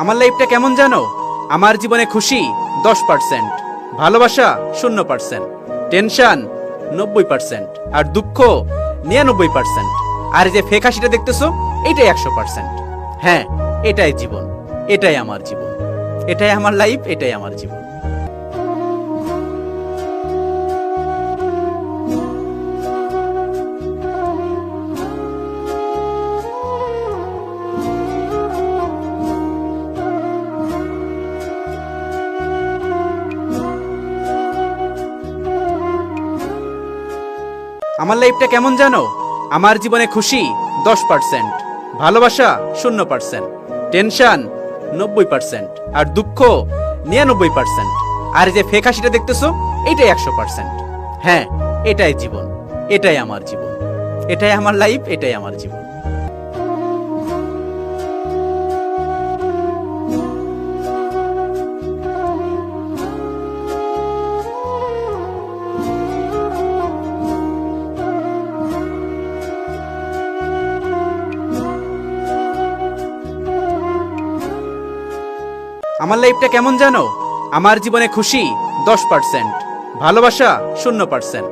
আমার লাইফটা কেমন জানো? আমার জীবনে খুশি 10%, ভালোবাসা 0%, টেনশন 90%, আর দুঃখ 99%। আর এই যে ফেক হাসিটা দেখতেছো, এটাই 100%। হ্যাঁ, এটাই জীবন, এটাই আমার জীবন, এটাই আমার লাইফ, এটাই আমার জীবন। আমার লাইফটা কেমন জানো? আমার জীবনে খুশি 10%, ভালোবাসা 0%, টেনশন 90%, আর দুঃখ 99%। আর এই যে ফেক হাসিটা দেখতেছো, এটাই 100%। হ্যাঁ, এটাই জীবন, এটাই আমার জীবন, এটাই আমার লাইফ, এটাই আমার জীবন। আমার লাইফটা কেমন জানো? আমার জীবনে খুশি 10%, ভালোবাসা 0%,